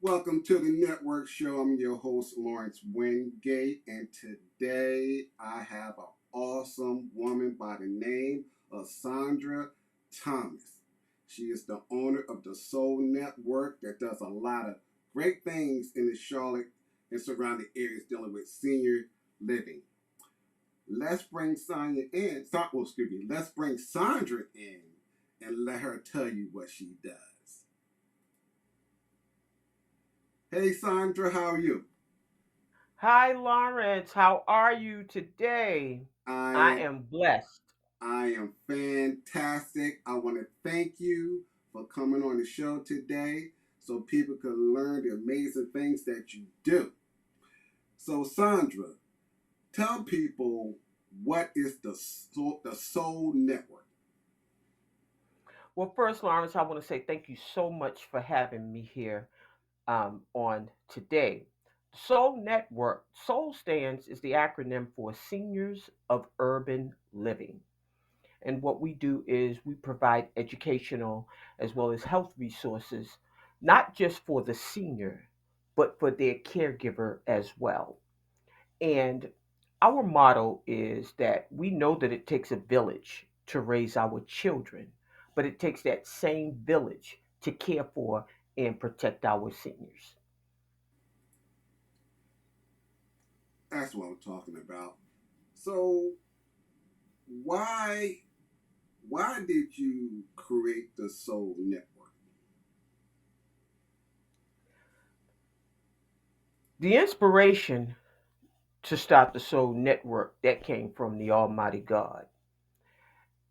Welcome to the network show. I'm your host, Lawrence Wingate, and today I have an awesome woman by the name of Sandra Thomas. She is the owner of the Soul Network that does a lot of great things in the Charlotte and surrounding areas dealing with senior living. Let's bring Sonya in. Let's bring Sandra in and let her tell you what she does. Hey, Sandra, how are you? Hi, Lawrence. How are you today? I I am blessed. I am fantastic. I want to thank you for coming on the show today so people can learn the amazing things that you do. So, Sandra, tell people what is the Soul Network? Well, first, Lawrence, I want to say thank you so much for having me here on today. Soul Network. Soul stands is the acronym for Seniors of Urban Living. And what we do is we provide educational as well as health resources, not just for the senior, but for their caregiver as well. And our motto is that we know that it takes a village to raise our children, but it takes that same village to care for and protect our seniors. That's what I'm talking about. So, why why did you create the Soul Network? The inspiration to start the Soul Network that came from the Almighty God.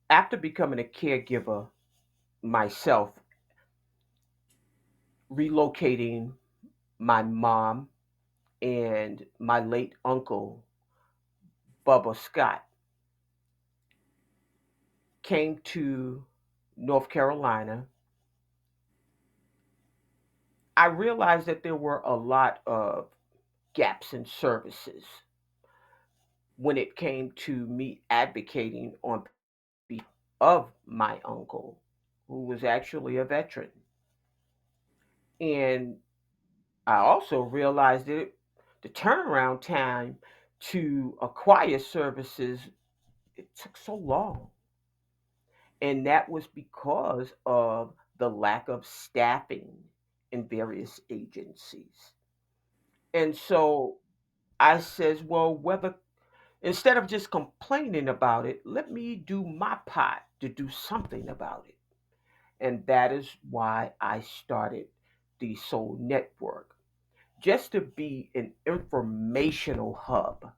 After becoming a caregiver myself, relocating my mom and my late uncle, Bubba Scott, came to North Carolina, I realized that there were a lot of gaps in services when it came to me advocating on behalf of my uncle, who was actually a veteran. And I also realized that the turnaround time to acquire services, it took so long. And that was because of the lack of staffing in various agencies. And so I says, well, whether instead of just complaining about it, let me do my part to do something about it. And that is why I started the Soul Network, just to be an informational hub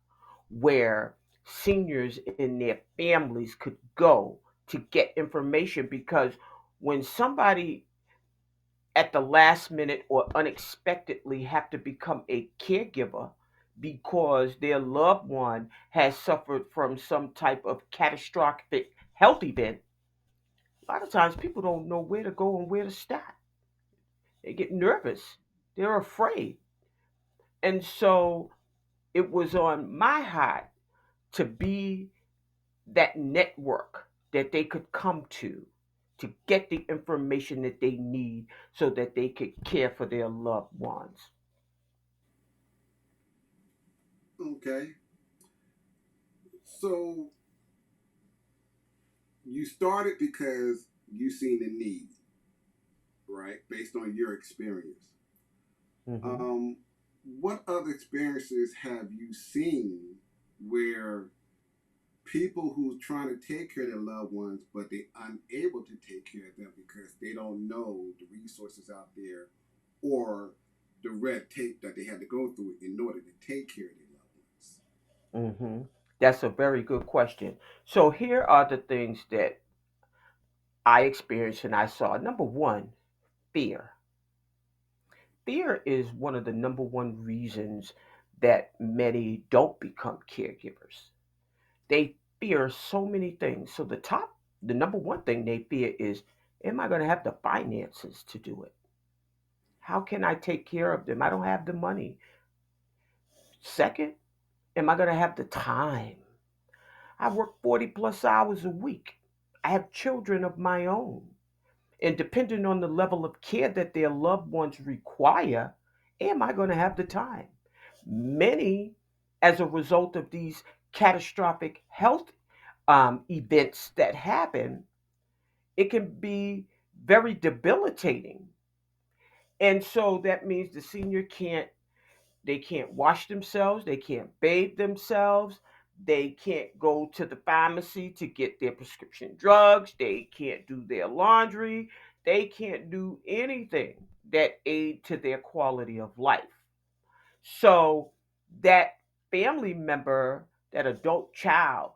where seniors and their families could go to get information. Because when somebody at the last minute or unexpectedly have to become a caregiver because their loved one has suffered from some type of catastrophic health event, a lot of times people don't know where to go and where to start. They get nervous, they're afraid. And so it was on my heart to be that network that they could come to get the information that they need so that they could care for their loved ones. Okay. So, you started because you seen the need, right? Based on your experience. Hmm. Um, what other experiences have you seen where people who's trying to take care of their loved ones, but they're unable to take care of them because they don't know the resources out there or the red tape that they had to go through in order to take care of their loved ones? Hmm. That's a very good question. So here are the things that I experienced and I saw. Number one, fear. Fear is one of the number one reasons that many don't become caregivers. They fear so many things. So the number one thing they fear is, am I going to have the finances to do it? How can I take care of them? I don't have the money. Second, am I going to have the time? I work 40 plus hours a week. I have children of my own. And depending on the level of care that their loved ones require, Am I going to have the time? Many, as a result of these catastrophic health events that happen, it can be very debilitating. And so that means the senior can't, they can't wash themselves, they can't bathe themselves, they can't go to the pharmacy to get their prescription drugs, they can't do their laundry, they can't do anything that aid to their quality of life. So that family member, that adult child,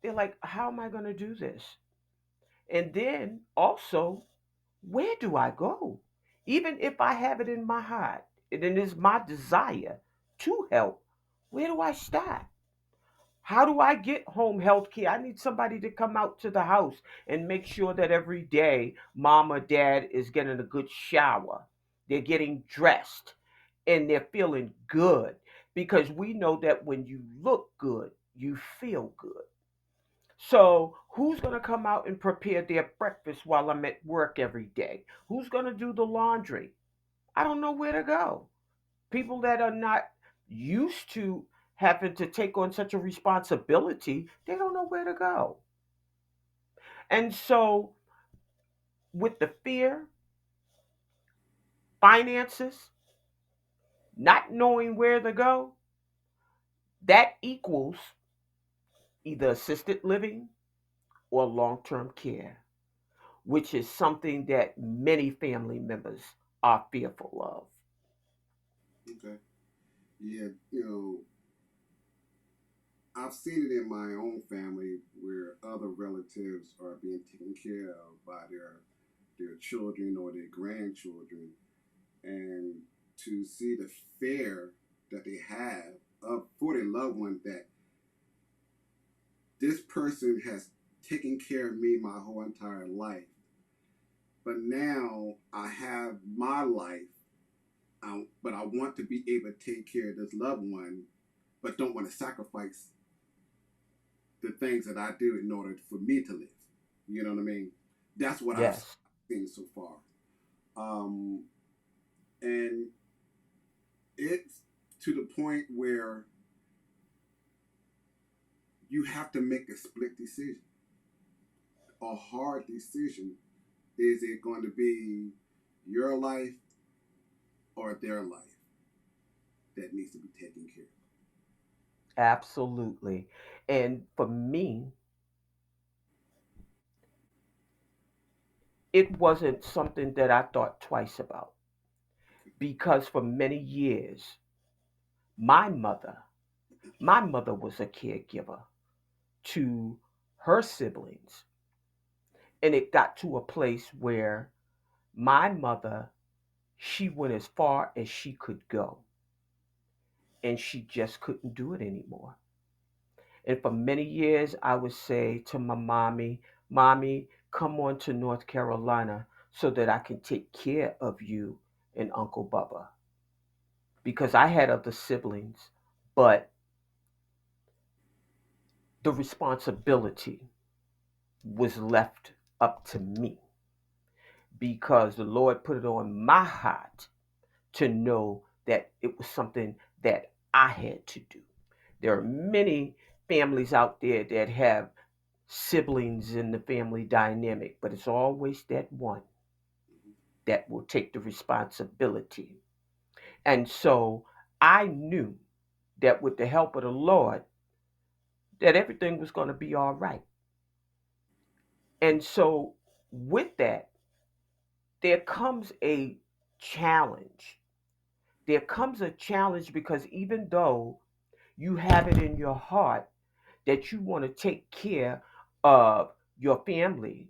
they're like, how am I going to do this? And then also, where do I go? Even if I have it in my heart and it is my desire to help, where do I start? How do I get home health care? I need somebody to come out to the house and make sure that every day mom or dad is getting a good shower. They're getting dressed and they're feeling good, because we know that when you look good, you feel good. So, who's going to come out and prepare their breakfast while I'm at work every day? Who's going to do the laundry? I don't know where to go. People that are not used to having to take on such a responsibility, they don't know where to go. And so, with the fear, finances, not knowing where to go, that equals either assisted living or long term care, which is something that many family members are fearful of. Okay. Yeah, I've seen it in my own family where other relatives are being taken care of by their children or their grandchildren, and to see the fear that they have of for their loved one, that this person has taken care of me my whole entire life, but now I have my life, but I want to be able to take care of this loved one, but don't want to sacrifice the things that I do in order for me to live. You know what I mean? That's what I've Yes, seen so far. Um, and it's to the point where you have to make a split decision, a hard decision. Is it going to be your life or their life that needs to be taken care absolutely. And for me, it wasn't something that I thought twice about, because for many years, my mother, my mother was a caregiver to her siblings. And it got to a place where my mother, she went as far as she could go, and she just couldn't do it anymore. And for many years, I would say to my mommy, Mommy, come on to North Carolina so that I can take care of you and Uncle Bubba. Because I had other siblings, but the responsibility was left up to me, because the Lord put it on my heart to know that it was something that I had to do. There are many families out there that have siblings in the family dynamic, but it's always that one of. that will take the responsibility. And so I knew that with the help of the Lord, that everything was going to be all right. And so with that, there comes a challenge. There comes a challenge, because even though you have it in your heart that you want to take care of your family,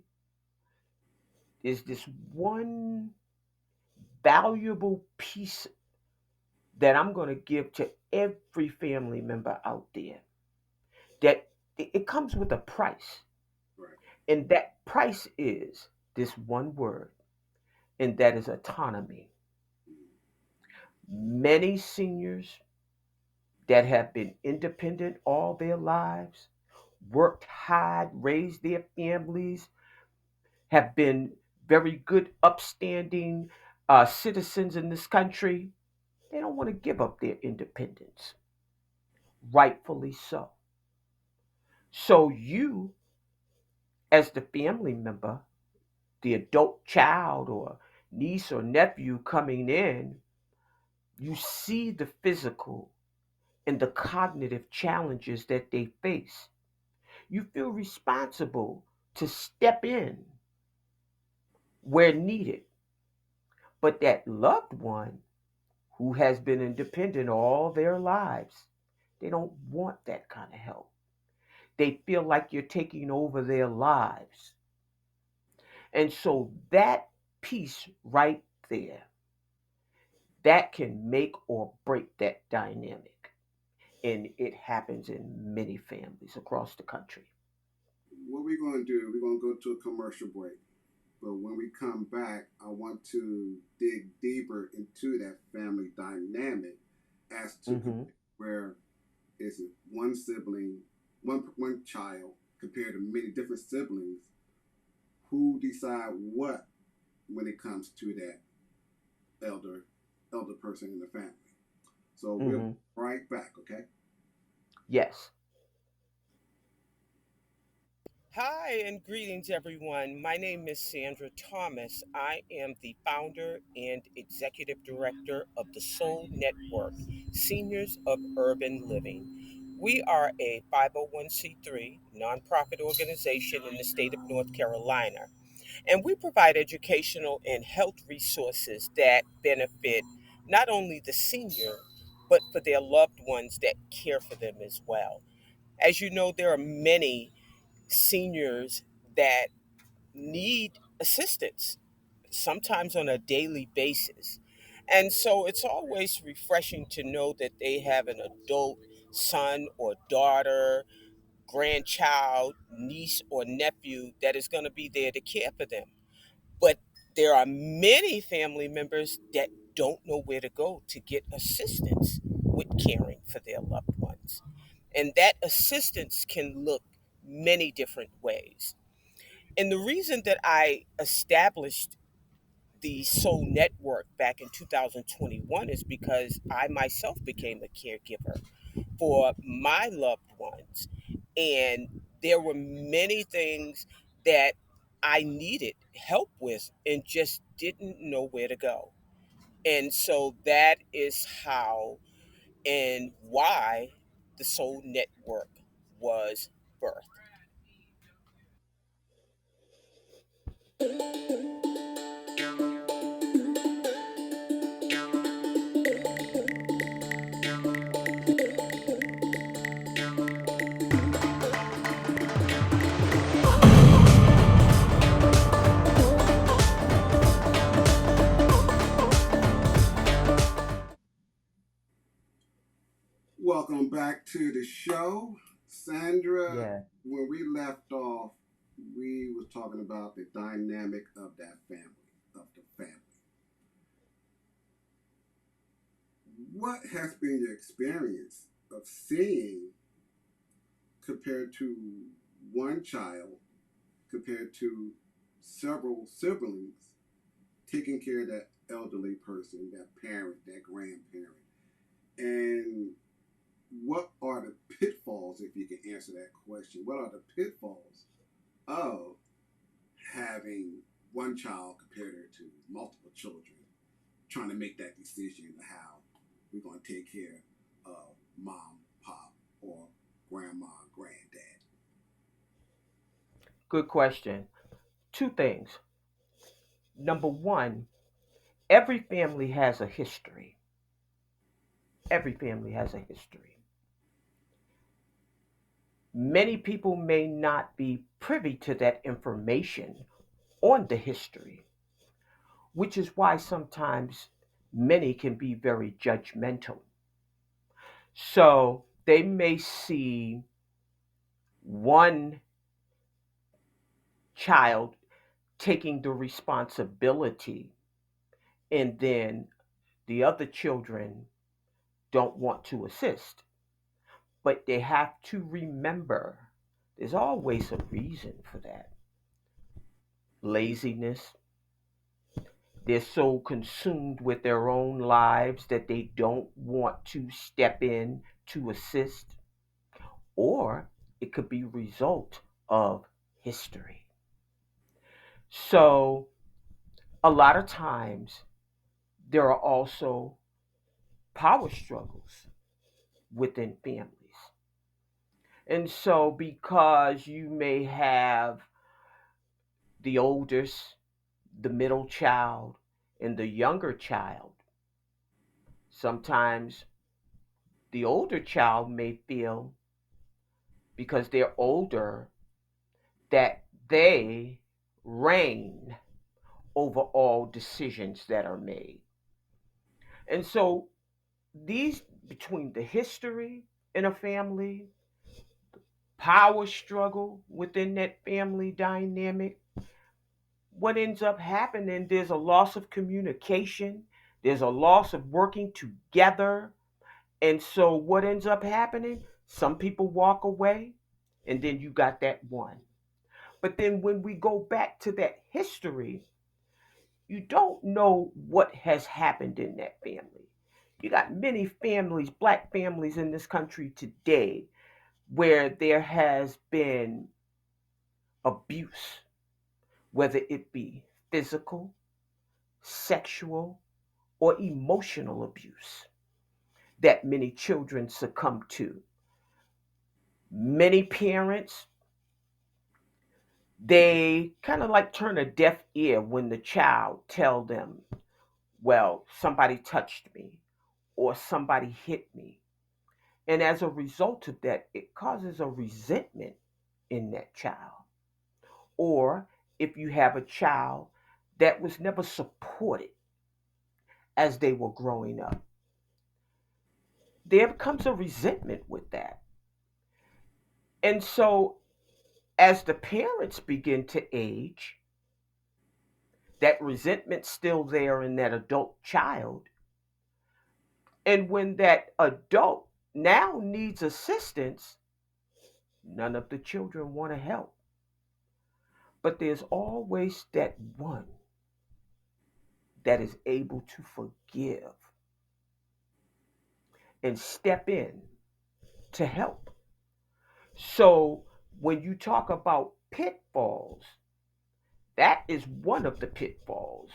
is this one valuable piece that I'm going to give to every family member out there, that it comes with a price. Right. And that price is this one word, and that is autonomy. Many seniors that have been independent all their lives, worked hard, raised their families, have been very good, upstanding citizens in this country. They don't want to give up their independence, rightfully so. So, you, as the family member, the adult child or niece or nephew coming in, you see the physical and the cognitive challenges that they face. You feel responsible to step in where needed. But that loved one who has been independent all their lives, they don't want that kind of help. They feel like you're taking over their lives. And so that piece right there, that can make or break that dynamic. And it happens in many families across the country. What we're going to do, we're going to go to a commercial break. But when we come back, I want to dig deeper into that family dynamic as to Hmm. where is it one sibling, one child compared to many different siblings who decide what when it comes to that elder elder person in the family. So we'll be Hmm. right back, okay? Yes. Hi and greetings, everyone. My name is Sandra Thomas. I am the founder and executive director of the Soul Network, Seniors of Urban Living. We are a 501c3 nonprofit organization in the state of North Carolina, and we provide educational and health resources that benefit not only the senior, but for their loved ones that care for them as well. As you know, there are many seniors that need assistance, sometimes on a daily basis. And so it's always refreshing to know that they have an adult son or daughter, grandchild, niece, or nephew that is going to be there to care for them. But there are many family members that don't know where to go to get assistance with caring for their loved ones. And that assistance can look many different ways. And the reason that I established the Soul Network back in 2021 is because I myself became a caregiver for my loved ones. And there were many things that I needed help with and just didn't know where to go. And so that is how and why the Soul Network was birthed. Welcome back to the show. Sandra, Yeah. when we left off, we were talking about the dynamic of that family, of the family. What has been your experience of seeing compared to one child, compared to several siblings taking care of that elderly person, that parent, that grandparent? And what are the pitfalls, if you can answer that question? What are the pitfalls of having one child compared to multiple children, trying to make that decision of how we're going to take care of mom, pop, or grandma, granddad? Good question. Two things. Number one, every family has a history. Every family has a history. Many people may not be privy to that information on the history, which is why sometimes many can be very judgmental. So they may see one child taking the responsibility, and then the other children don't want to assist. But they have to remember there's always a reason for that. Laziness, They're so consumed with their own lives that they don't want to step in to assist, or it could be a result of history. So, a lot of times, there are also power struggles within families. And so, because you may have the oldest, the middle child, and the younger child, sometimes the older child may feel, because they're older, that they reign over all decisions that are made. And so, these, between the history in a family, power struggle within that family dynamic, what ends up happening, there's a loss of communication, there's a loss of working together. And so, what ends up happening? Some people walk away, and then you got that one. But then, when we go back to that history, you don't know what has happened in that family. You got many families, black families in this country today, where there has been abuse, whether it be physical, sexual, or emotional abuse that many children succumb to. Many parents, they kind of like turn a deaf ear when the child tell them, well, somebody touched me or somebody hit me. And as a result of that, it causes a resentment in that child. Or if you have a child that was never supported as they were growing up, there comes a resentment with that. And so, as the parents begin to age, that resentment's still there in that adult child. And when that adult now needs assistance, none of the children want to help. But there's always that one that is able to forgive and step in to help. So when you talk about pitfalls, that is one of the pitfalls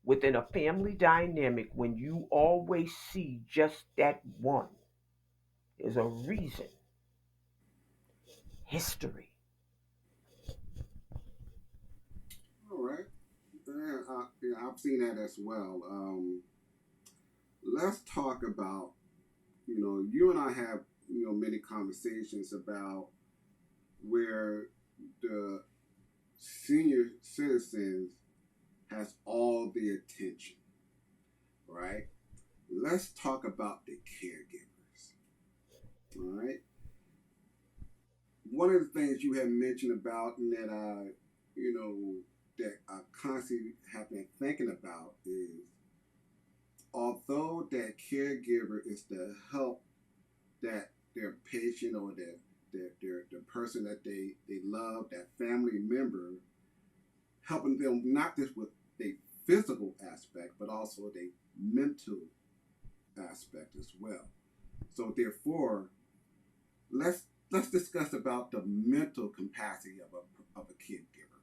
within a family dynamic. When you always see just that one, is a reason, history. All right. Yeah, I've seen that as well. Let's talk about, you and I have, many conversations about where the senior citizens has all the attention, right? Let's talk about the caregivers, all right? One of the things you had mentioned about and that you know, that I constantly have been thinking about is although that caregiver is the help that their patient or the person that they love, that family member, helping them not just with the physical aspect, but also the mental aspect as well. So therefore, let's discuss about the mental capacity of a caregiver.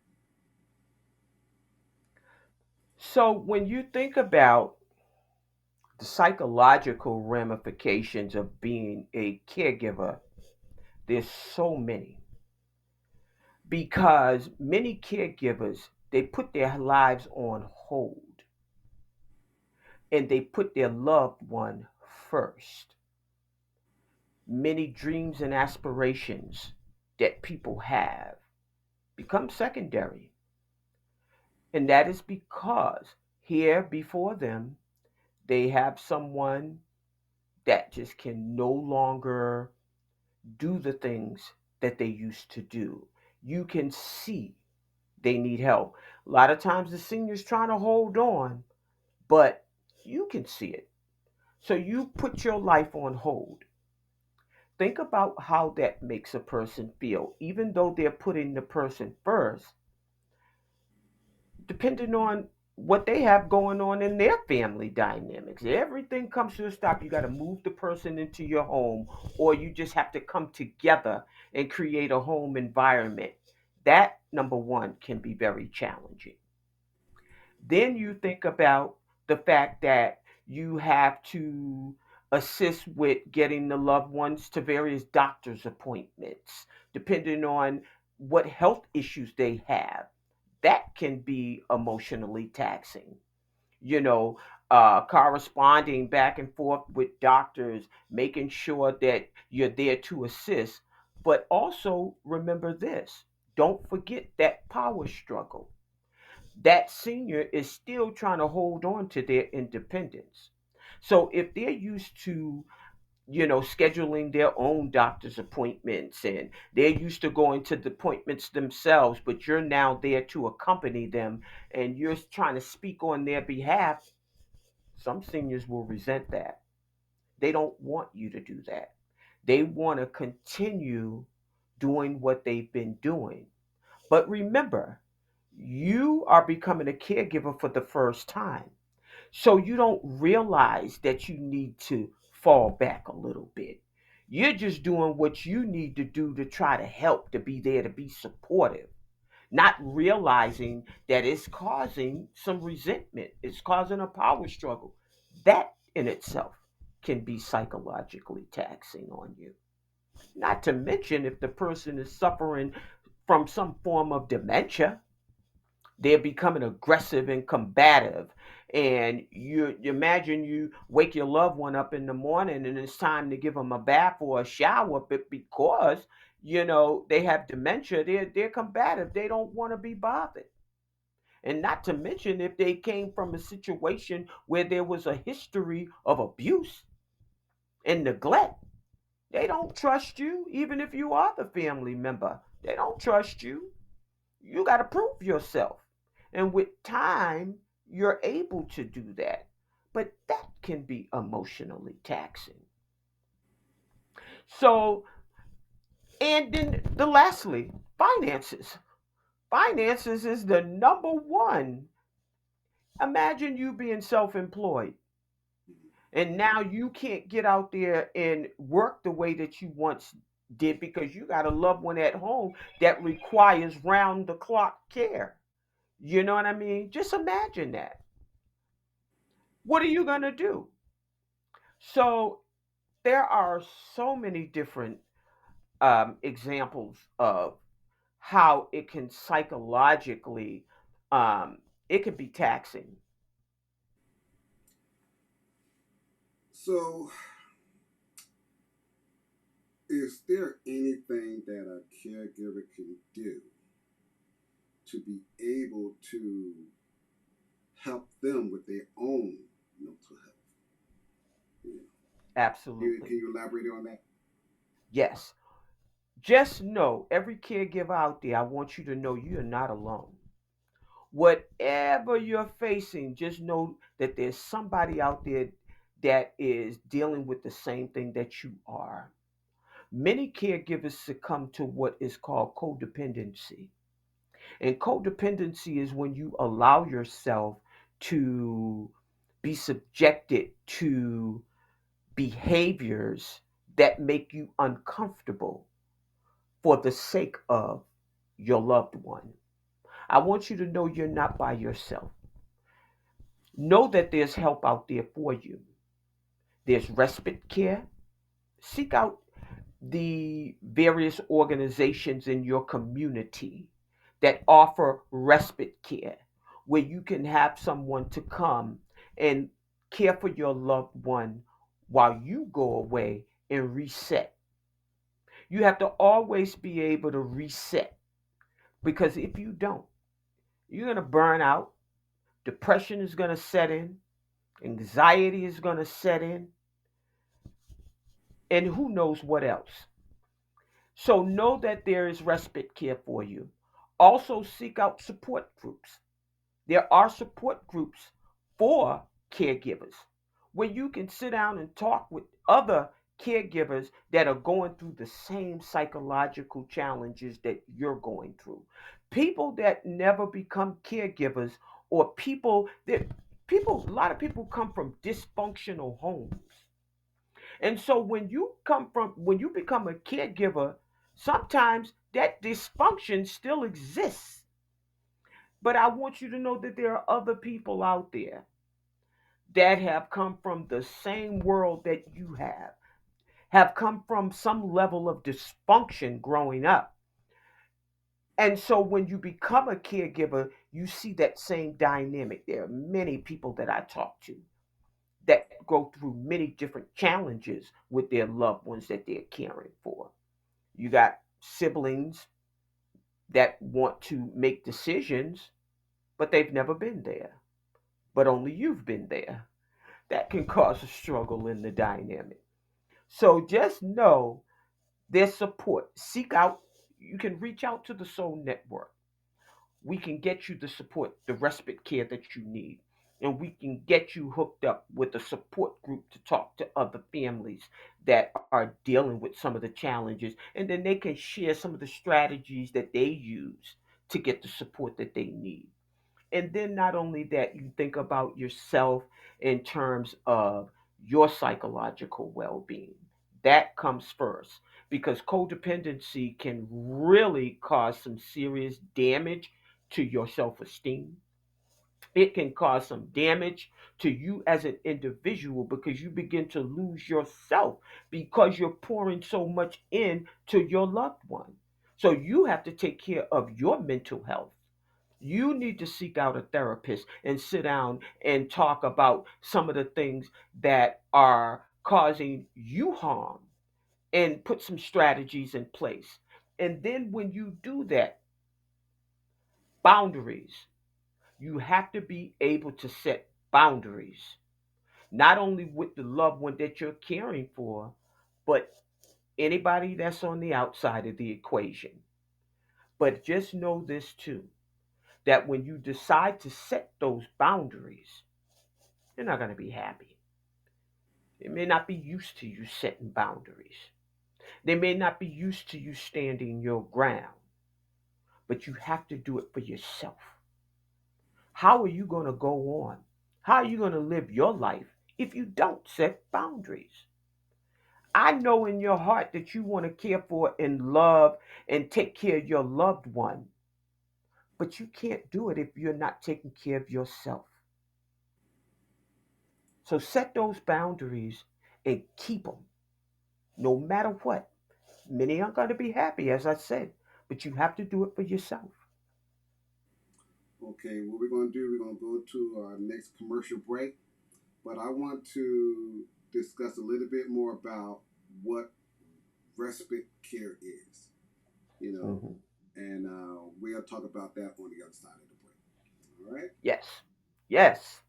So when you think about the psychological ramifications of being a caregiver, there's so many, because many caregivers, they put their lives on hold and they put their loved one first. Many dreams and aspirations that people have become secondary. And that is because here before them, they have someone that just can no longer do the things that they used to do. You can see they need help. A lot of times the senior's trying to hold on, but you can see it. So you put your life on hold. Think about how that makes a person feel. Even though they're putting the person first, depending on what they have going on in their family dynamics. Everything comes to a stop. You got to move the person into your home, or you just have to come together and create a home environment. That, number one, can be very challenging. Then you think about the fact that you have to assist with getting the loved ones to various doctor's appointments, depending on what health issues they have. That can be emotionally taxing. You know, corresponding back and forth with doctors, making sure that you're there to assist. But also remember this, don't forget that power struggle. That senior is still trying to hold on to their independence. So if they're used to, scheduling their own doctor's appointments, and they're used to going to the appointments themselves, but you're now there to accompany them and you're trying to speak on their behalf, some seniors will resent that. They don't want you to do that. They want to continue doing what they've been doing. But remember, you are becoming a caregiver for the first time. So you don't realize that you need to fall back a little bit. You're just doing what you need to do to try to help, to be there, to be supportive, not realizing that it's causing some resentment, it's causing a power struggle. That in itself can be psychologically taxing on you. Not to mention if the person is suffering from some form of dementia, they're becoming aggressive and combative. And you imagine you wake your loved one up in the morning and it's time to give them a bath or a shower, but because they have dementia, they're combative. They don't want to be bothered. And not to mention if they came from a situation where there was a history of abuse and neglect, they don't trust you. Even if you are the family member, they don't trust you. You got to prove yourself. And with time, you're able to do that. But that can be emotionally taxing. So, and then lastly, finances. Finances is the number one. Imagine you being self employed and now you can't get out there and work the way that you once did because you got a loved one at home that requires round the clock care. You know what I mean? Just imagine that. What are you going to do? So there are so many different examples of how it can psychologically, it can be taxing. So, is there anything that a caregiver can do to be able to help them with their own mental health? You know, Absolutely. can you elaborate on that? Yes. Just know, every caregiver out there, I want you to know you're not alone. Whatever you're facing, just know that there's somebody out there that is dealing with the same thing that you are. Many caregivers succumb to what is called codependency. And codependency is when you allow yourself to be subjected to behaviors that make you uncomfortable for the sake of your loved one. I want you to know you're not by yourself. Know that there's help out there for you. There's respite care. Seek out the various organizations in your community that offer respite care, where you can have someone to come and care for your loved one while you go away and reset. You have to always be able to reset, because if you don't, you're going to burn out, depression is going to set in, anxiety is going to set in, and who knows what else. So know that there is respite care for you. Also, seek out support groups. There are support groups for caregivers where you can sit down and talk with other caregivers that are going through the same psychological challenges that you're going through. People that never become caregivers or people that people a lot of people come from dysfunctional homes. And so when you become a caregiver, sometimes that dysfunction still exists. But I want you to know that there are other people out there that have come from the same world that you have come from some level of dysfunction growing up. And so when you become a caregiver, you see that same dynamic. There are many people that I talk to that go through many different challenges with their loved ones that they're caring for. You got siblings that want to make decisions, but they've never been there, but only you've been there. That can cause a struggle in the dynamic. So just know there's support. Seek out, you can reach out to the Soul Network. We can get you the support, the respite care that you need. And we can get you hooked up with a support group to talk to other families that are dealing with some of the challenges. And then they can share some of the strategies that they use to get the support that they need. And then not only that, you think about yourself in terms of your psychological well-being. That comes first because codependency can really cause some serious damage to your self-esteem. It can cause some damage to you as an individual because you begin to lose yourself because you're pouring so much in to your loved one. So you have to take care of your mental health. You need to seek out a therapist and sit down and talk about some of the things that are causing you harm and put some strategies in place. And then when you do that, boundaries. You have to be able to set boundaries, not only with the loved one that you're caring for, but anybody that's on the outside of the equation. But just know this too, that when you decide to set those boundaries, you're not going to be happy. They may not be used to you setting boundaries. They may not be used to you standing your ground, but you have to do it for yourself. How are you going to go on? How are you going to live your life if you don't set boundaries? I know in your heart that you want to care for and love and take care of your loved one, but you can't do it if you're not taking care of yourself. So set those boundaries and keep them no matter what. Many aren't going to be happy, as I said, but you have to do it for yourself. Okay, what we're going to do, we're going to go to our next commercial break, but I want to discuss a little bit more about what respite care is, you know, Hmm. and we'll talk about that on the other side of the break. All right? Yes. Yes.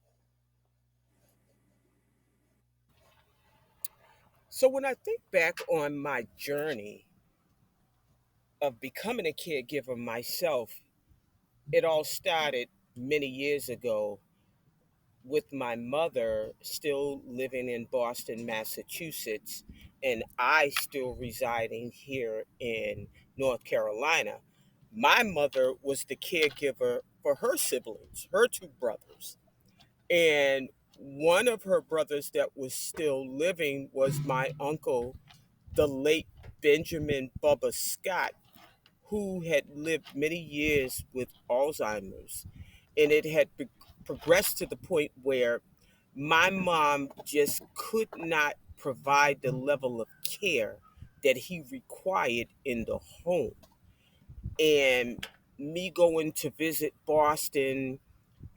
So when I think back on my journey of becoming a caregiver myself, it all started many years ago with my mother still living in Boston, Massachusetts, and I still residing here in North Carolina. My mother was the caregiver for her siblings, her two brothers. And one of her brothers that was still living was my uncle, the late Benjamin Bubba Scott, who had lived many years with Alzheimer's. And it had progressed to the point where my mom just could not provide the level of care that he required in the home. And me going to visit Boston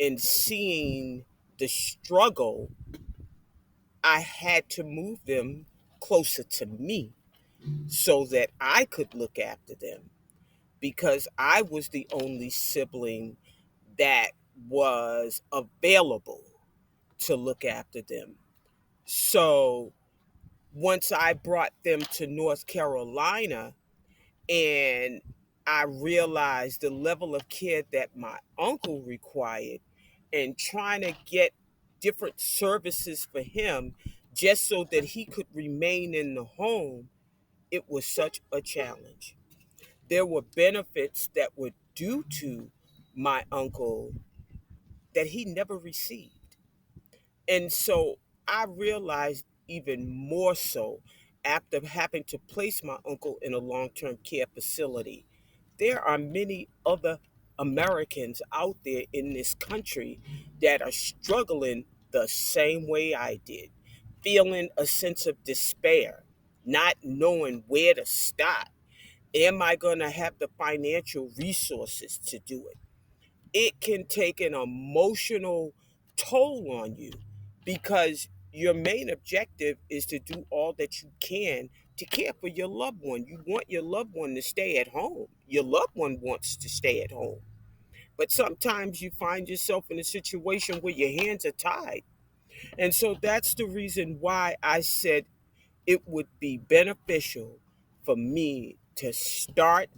and seeing the struggle, I had to move them closer to me so that I could look after them because I was the only sibling that was available to look after them. So once I brought them to North Carolina and I realized the level of care that my uncle required and trying to get different services for him just so that he could remain in the home, it was such a challenge. There were benefits that were due to my uncle that he never received. And so I realized even more so after having to place my uncle in a long term care facility. There are many other Americans out there in this country that are struggling the same way I did, feeling a sense of despair, not knowing where to start. Am I going to have the financial resources to do it? It can take an emotional toll on you because your main objective is to do all that you can to care for your loved one. You want your loved one to stay at home. Your loved one wants to stay at home. But sometimes you find yourself in a situation where your hands are tied. And so that's the reason why I said it would be beneficial for me to start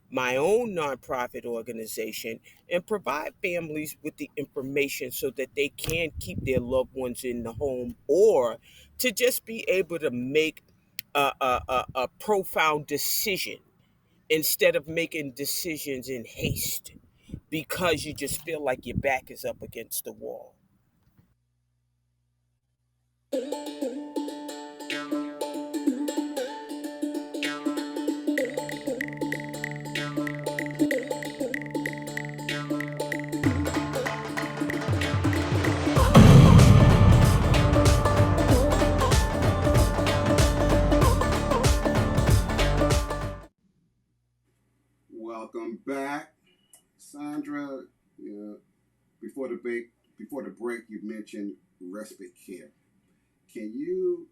my own nonprofit organization and provide families with the information so that they can keep their loved ones in the home, or to just be able to make a profound decision instead of making decisions in haste because you just feel like your back is up against the wall. Welcome back, Sandra. Yeah, before the break, you mentioned respite care. Can you,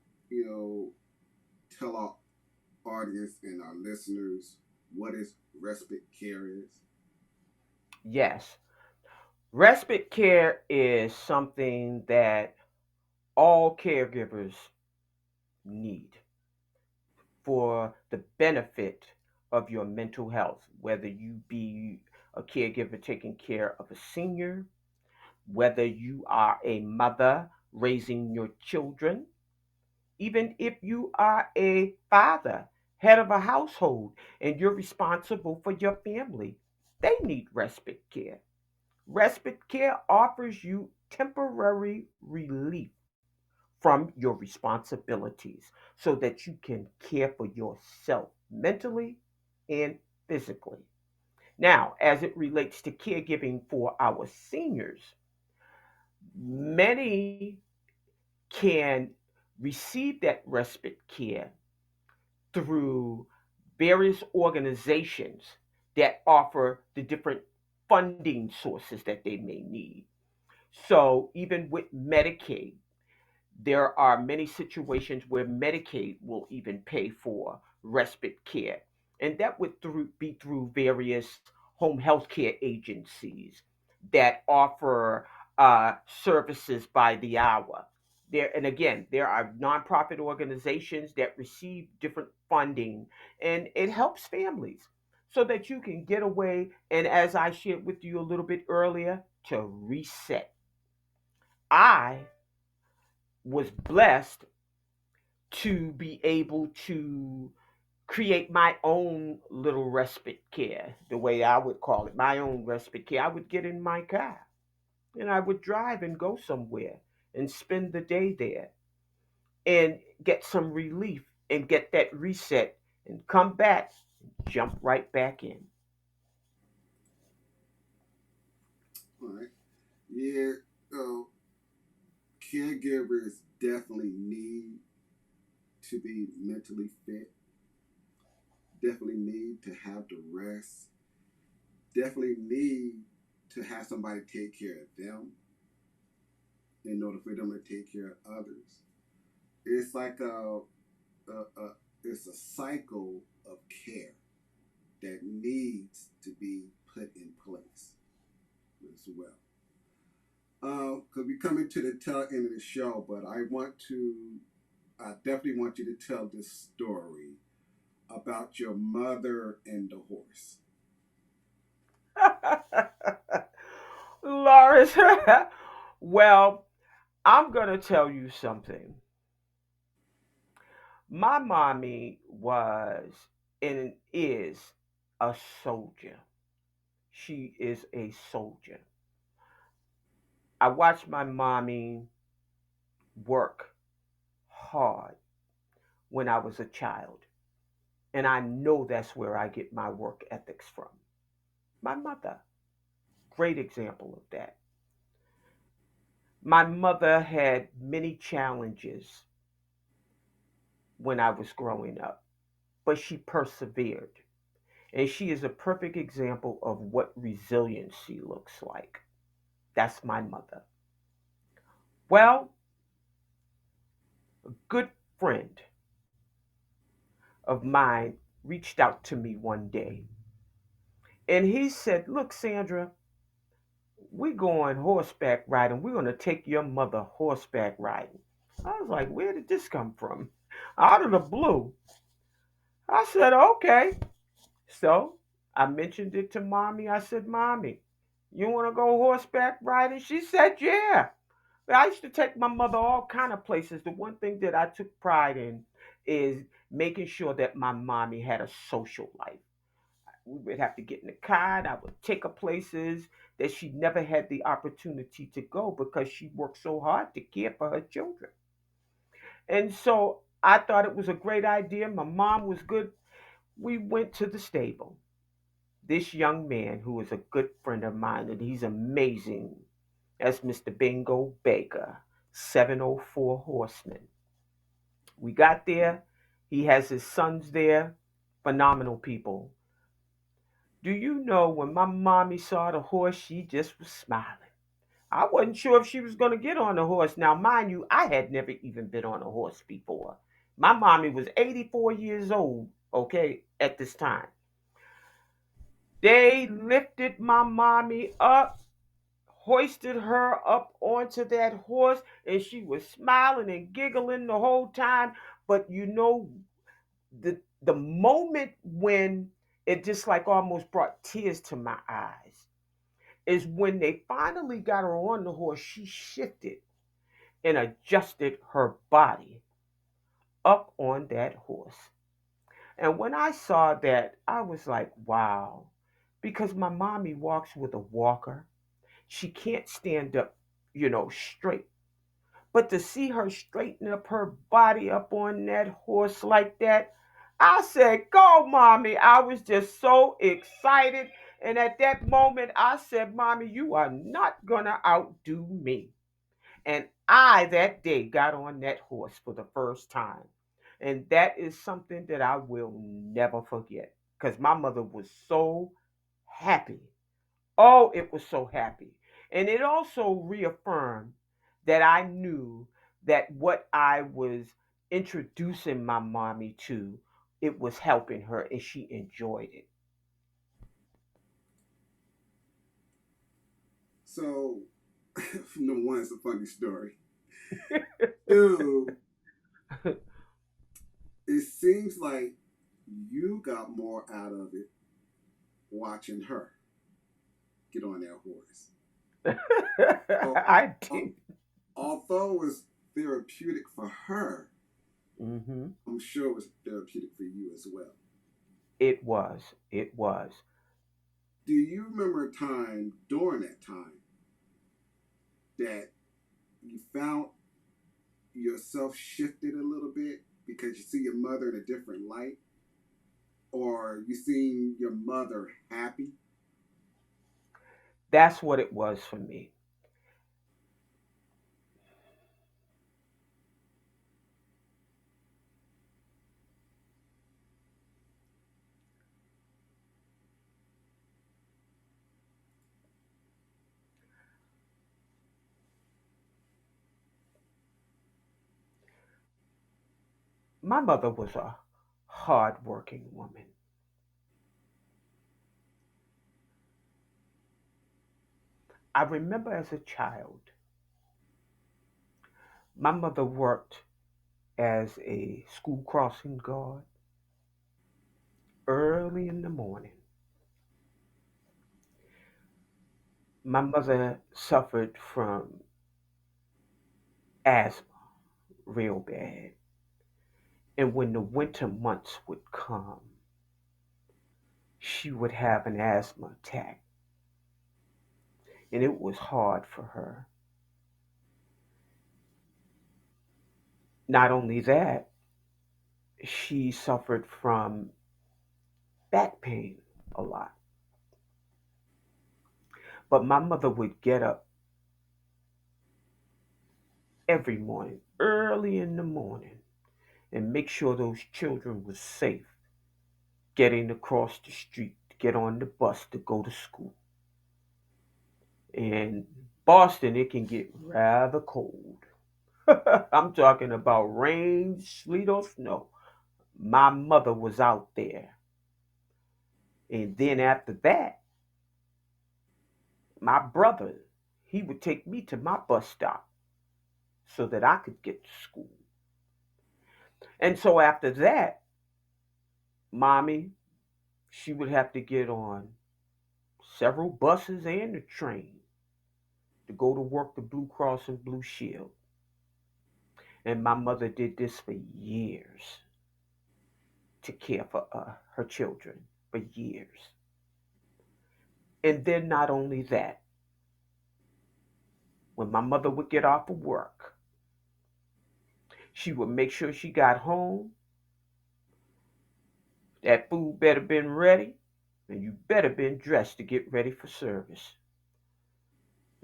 tell our audience and our listeners what is respite care is? Yes, respite care is something that all caregivers need for the benefit of your mental health, whether you be a caregiver taking care of a senior, whether you are a mother raising your children, even if you are a father, head of a household, and you're responsible for your family. They need respite care. Respite care offers you temporary relief from your responsibilities so that you can care for yourself mentally and physically. Now, as it relates to caregiving for our seniors, many can receive that respite care through various organizations that offer the different funding sources that they may need. So, even with Medicaid, there are many situations where Medicaid will even pay for respite care, and that would be through various home health care agencies that offer services by the hour. There, and again, there are nonprofit organizations that receive different funding, and it helps families so that you can get away. And as I shared with you a little bit earlier, to reset. I was blessed to be able to create my own little respite care, the way I would call it, my own respite care. I would get in my car and I would drive and go somewhere and spend the day there and get some relief and get that reset and come back and jump right back in. All right. Yeah, uh, caregivers definitely need to be mentally fit, definitely need to have the rest, definitely need to have somebody take care of them in order for them to take care of others. It's like a it's a cycle of care that needs to be put in place as well. Because we coming to the tail end of the show, but I definitely want you to tell this story about your mother and the horse. Lawrence, well, I'm going to tell you something. My mommy was and is a soldier. She is a soldier. I watched my mommy work hard when I was a child. And I know that's where I get my work ethics from. My mother, great example of that. My mother had many challenges when I was growing up, but she persevered. And she is a perfect example of what resiliency looks like. That's my mother. Well, a good friend of mine reached out to me one day and he said, "Look, Sandra, we're going horseback riding. We're going to take your mother horseback riding." I was like, "Where did this come from?" Out of the blue. I said, "Okay." So I mentioned it to mommy. I said, "Mommy, you want to go horseback riding?" She said, "Yeah." I used to take my mother all kind of places. The one thing that I took pride in is making sure that my mommy had a social life. We would have to get in the car and I would take her places that she never had the opportunity to go because she worked so hard to care for her children. And so I thought it was a great idea. My mom was good. We went to the stable. This young man who is a good friend of mine, and he's amazing. That's Mr. Bingo Baker, 704 Horseman. We got there. He has his sons there. Phenomenal people. Do you know when my mommy saw the horse, she just was smiling. I wasn't sure if she was going to get on the horse. Now, mind you, I had never even been on a horse before. My mommy was 84 years old, okay, at this time. They lifted my mommy up, hoisted her up onto that horse, and she was smiling and giggling the whole time. But you know, the moment when it just like almost brought tears to my eyes is when they finally got her on the horse. She shifted and adjusted her body up on that horse. And when I saw that, I was like, wow. Because my mommy walks with a walker. She can't stand up, straight. But to see her straighten up her body up on that horse like that, I said, "Go, mommy." I was just so excited. And at that moment, I said, "Mommy, you are not going to outdo me." And I, that day, got on that horse for the first time. And that is something that I will never forget because my mother was so happy. Oh, it was so happy. And it also reaffirmed that I knew that what I was introducing my mommy to, it was helping her and she enjoyed So, number one, it's a funny story. it. Two, it seems like you got more out of it watching her get on that horse. So, I al- did. although it was therapeutic for her, Hmm. I'm sure it was therapeutic for you as well. It was. It was. Do you remember a time during that time that you found yourself shifted a little bit because you see your mother in a different light, or you seen your mother happy? That's what it was for me. My mother was a hard-working woman. I remember as a child, my mother worked as a school crossing guard early in the morning. My mother suffered from asthma real bad. And when the winter months would come, she would have an asthma attack. And it was hard for her. Not only that, she suffered from back pain a lot. But my mother would get up every morning, early in the morning, and make sure those children were safe getting across the street to get on the bus to go to school. In Boston, it can get rather cold. I'm talking about rain, sleet, or snow. My mother was out there. And then after that, my brother, he would take me to my bus stop so that I could get to school. And so after that, mommy, she would have to get on several buses and a train to go to work the Blue Cross and Blue Shield. And my mother did this for years to care for her children, for years. And then not only that, when my mother would get off of work, she would make sure she got home, that food better been ready, and you better been dressed to get ready for service.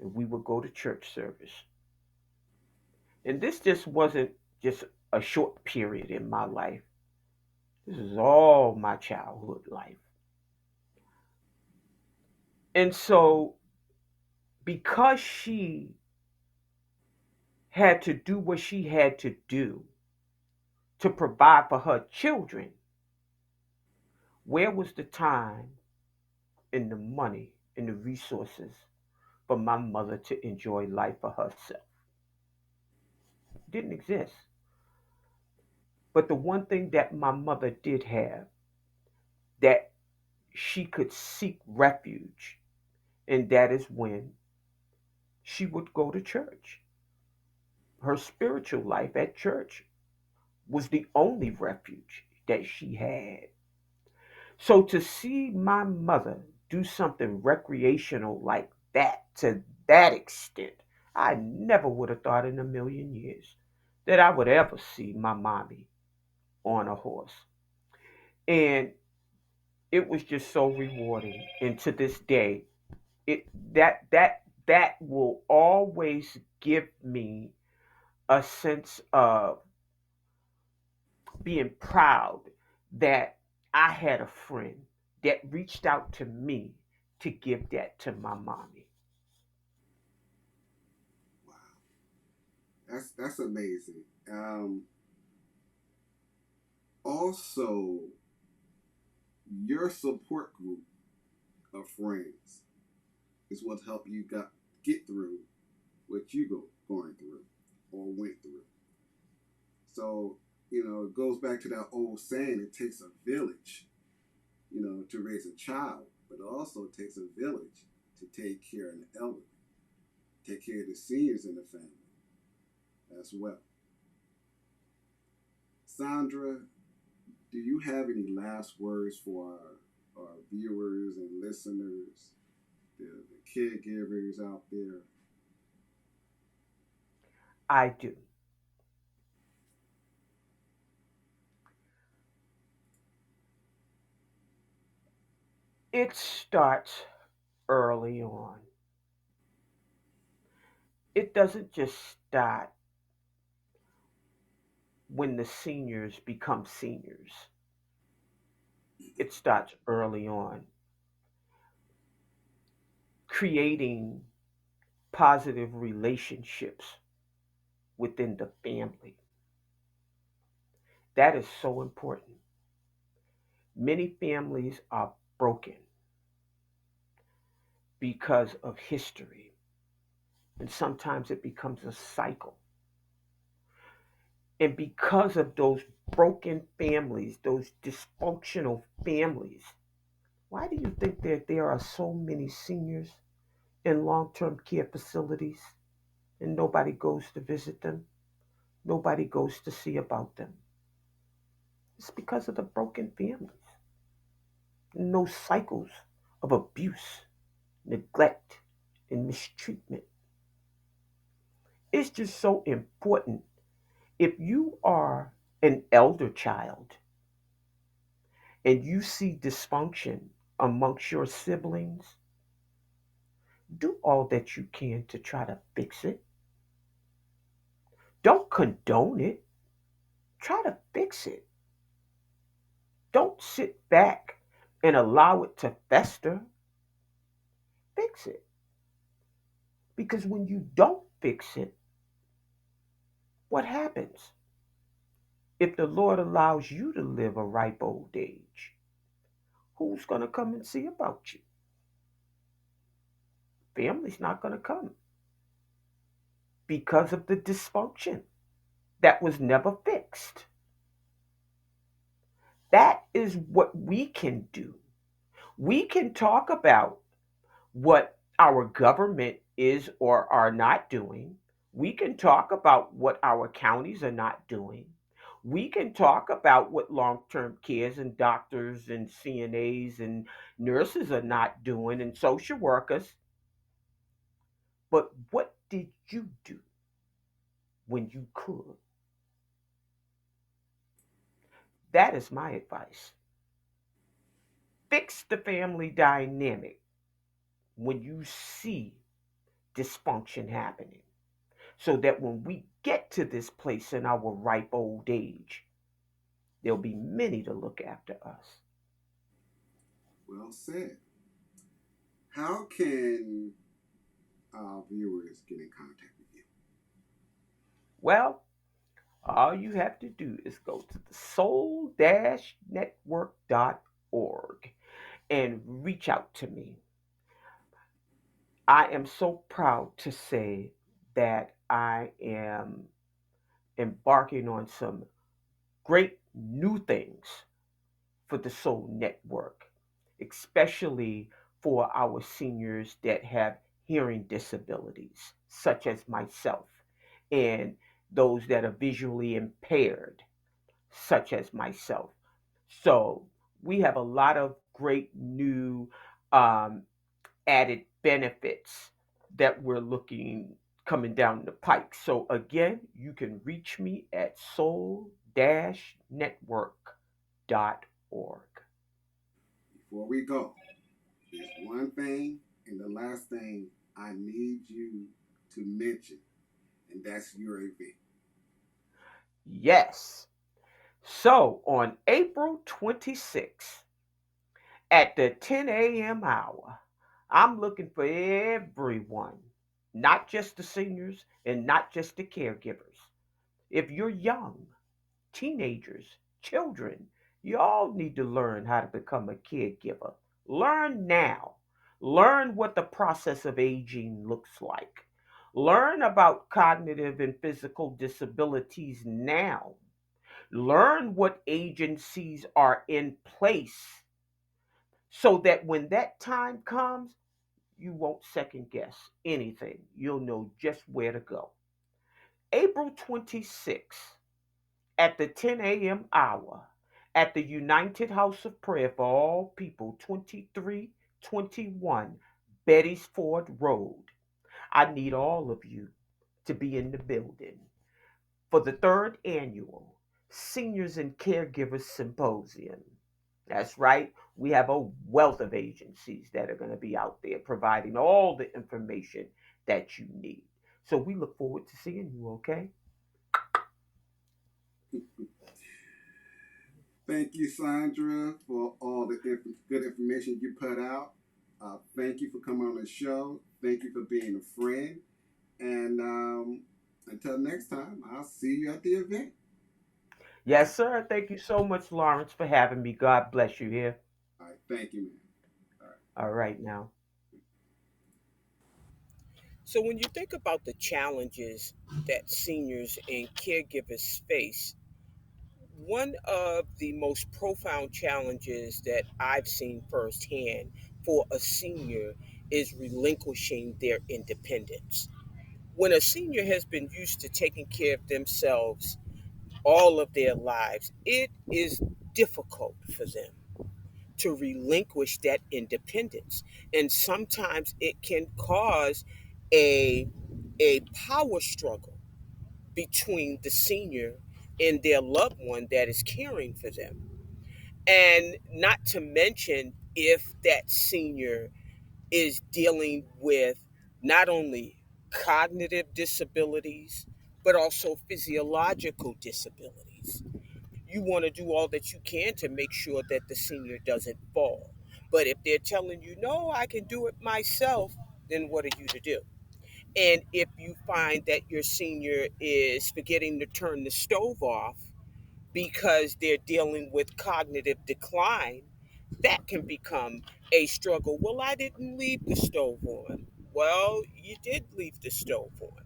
And we would go to church service. And this just wasn't just a short period in my life. This is all my childhood life. And so, because she had to do what she had to do to provide for her children, where was the time and the money and the resources for my mother to enjoy life for herself? It didn't exist. But the one thing that my mother did have, that she could seek refuge, and that is when she would go to church. Her spiritual life at church was the only refuge that she had. So to see my mother do something recreational like that to that extent, I never would have thought in a million years that I would ever see my mommy on a horse. And it was just so rewarding. And to this day, it that will always give me a sense of being proud that I had a friend that reached out to me to give that to my mommy. Wow, that's amazing. Also, your support group of friends is what helped you get through what you going through or went through. So, it goes back to that old saying, it takes a village, to raise a child, but it also takes a village to take care of the elderly, take care of the seniors in the family as well. Sandra, do you have any last words for our viewers and listeners, the caregivers out there? I do. It starts early on. It doesn't just start when the seniors become seniors. It starts early on, creating positive relationships within the family. That is so important. Many families are broken because of history, and sometimes it becomes a cycle. And because of those broken families, those dysfunctional families, why do you think that there are so many seniors in long term care facilities and nobody goes to visit them? Nobody goes to see about them. It's because of the broken families and those cycles of abuse, neglect, and mistreatment. It's just so important If you are an elder child and you see dysfunction amongst your siblings, do all that you can to try to fix it. Don't condone it, try to fix it. Don't sit back and allow it to fester. Fix it. Because when you don't fix it, what happens? If the Lord allows you to live a ripe old age, who's going to come and see about you? Family's not going to come because of the dysfunction that was never fixed. That is what we can do. We can talk about what our government is or are not doing. We can talk about what our counties are not doing. We can talk about what long term cares and doctors and CNAs and nurses are not doing and social workers. But what did you do when you could? That is my advice. Fix the family dynamic when you see dysfunction happening so that when we get to this place in our ripe old age, there'll be many to look after us. Well said. How can our viewers get in contact with you? Well, all you have to do is go to the soul-network.org and reach out to me. I am so proud to say that I am embarking on some great new things for the Soul Network, especially for our seniors that have hearing disabilities, such as myself, and those that are visually impaired, such as myself. So we have a lot of great new um, added benefits that we're looking coming down the pike. So again, you can reach me at soul-network.org. Before we go, there's one thing and the last thing I need you to mention, and that's your event. Yes. So on April 26th at the 10 a.m. hour, I'm looking for everyone, not just the seniors and not just the caregivers. If you're young, teenagers, children, you all need to learn how to become a caregiver. Learn now. Learn what the process of aging looks like. Learn about cognitive and physical disabilities now. Learn what agencies are in place so that when that time comes, you won't second guess anything. You'll know just where to go. April 26th at the 10 a.m. hour at the United House of Prayer for All People, 2321 Bettysford Road. I need all of you to be in the building for the third annual Seniors and Caregivers Symposium. That's right. We have a wealth of agencies that are going to be out there providing all the information that you need. So we look forward to seeing you, okay? Thank you, Sandra, for all the good information you put out. Thank you for coming on the show. Thank you for being a friend. And until next time, I'll see you at the event. Yes, sir. Thank you so much, Lawrence, for having me. God bless you here. All right. Thank you, man. All right. All right, now. So, when you think about the challenges that seniors and caregivers face, one of the most profound challenges that I've seen firsthand for a senior is relinquishing their independence. When a senior has been used to taking care of themselves all of their lives, it is difficult for them to relinquish that independence. And sometimes it can cause a, a power struggle between the senior and their loved one that is caring for them. And not to mention if that senior is dealing with not only cognitive disabilities, but also physiological disabilities. You want to do all that you can to make sure that the senior doesn't fall. But if they're telling you, no, I can do it myself, then what are you to do? And if you find that your senior is forgetting to turn the stove off because they're dealing with cognitive decline, that can become a struggle. Well, I didn't leave the stove on. Well, you did leave the stove on.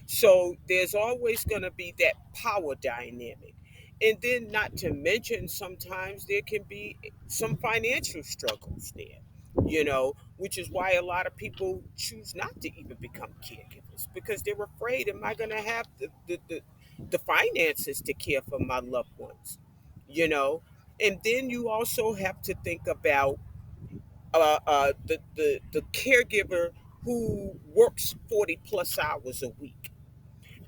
So there's always going to be that power dynamic. And then, not to mention, sometimes there can be some financial struggles there, which is why a lot of people choose not to even become caregivers because they're afraid, am I going to have the finances to care for my loved ones? You know, and then you also have to think about the caregiver who works 40 plus hours a week.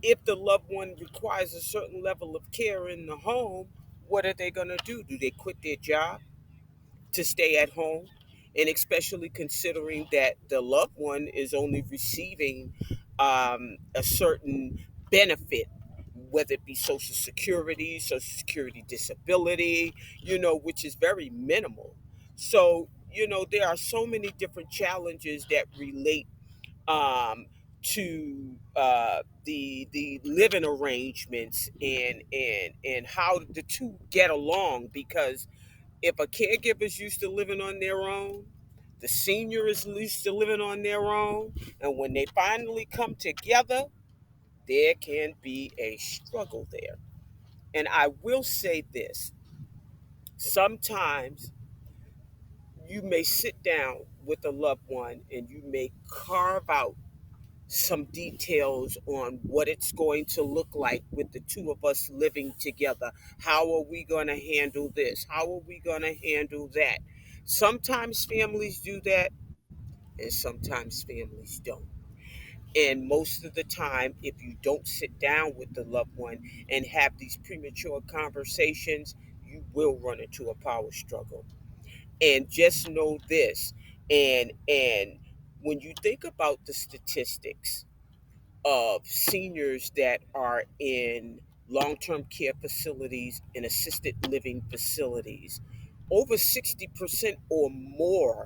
If the loved one requires a certain level of care in the home, what are they going to do? Do they quit their job to stay at home? And especially considering that the loved one is only receiving a certain benefit, whether it be Social Security disability, which is very minimal. So, there are so many different challenges that relate to the living arrangements and how the two get along. Because if a caregiver is used to living on their own, the senior is used to living on their own, and when they finally come together, there can be a struggle there. And I will say this: sometimes you may sit down with a loved one and you may carve out some details on what it's going to look like with the two of us living together. How are we going to handle this? How are we going to handle that? Sometimes families do that, and sometimes families don't. And most of the time, if you don't sit down with the loved one and have these premature conversations, you will run into a power struggle. And just know this, and when you think about the statistics of seniors that are in long term care facilities and assisted living facilities, over 60% or more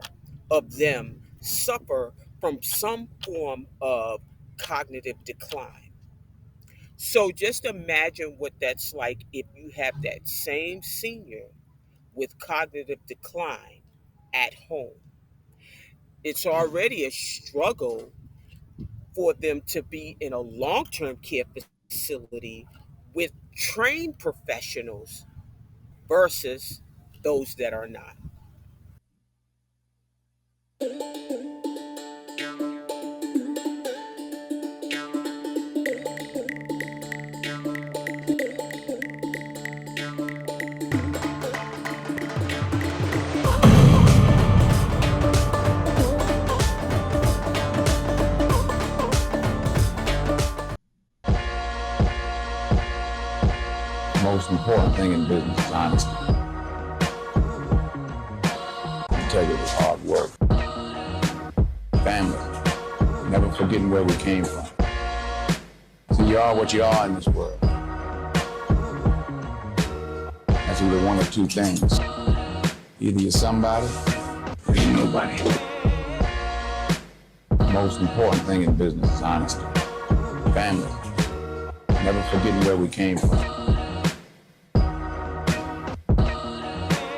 of them suffer from some form of cognitive decline. So just imagine what that's like if you have that same senior with cognitive decline at home. It's already a struggle for them to be in a long term care facility with trained professionals versus those that are not. Most important thing in business is honesty. Integrity, hard work. Family. Never forgetting where we came from. So you are what you are in this world. That's either one of two things. Either you're somebody or you're nobody. Most important thing in business is honesty. Family. Never forgetting where we came from.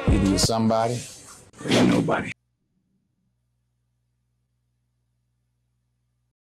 Either you're somebody or you're nobody.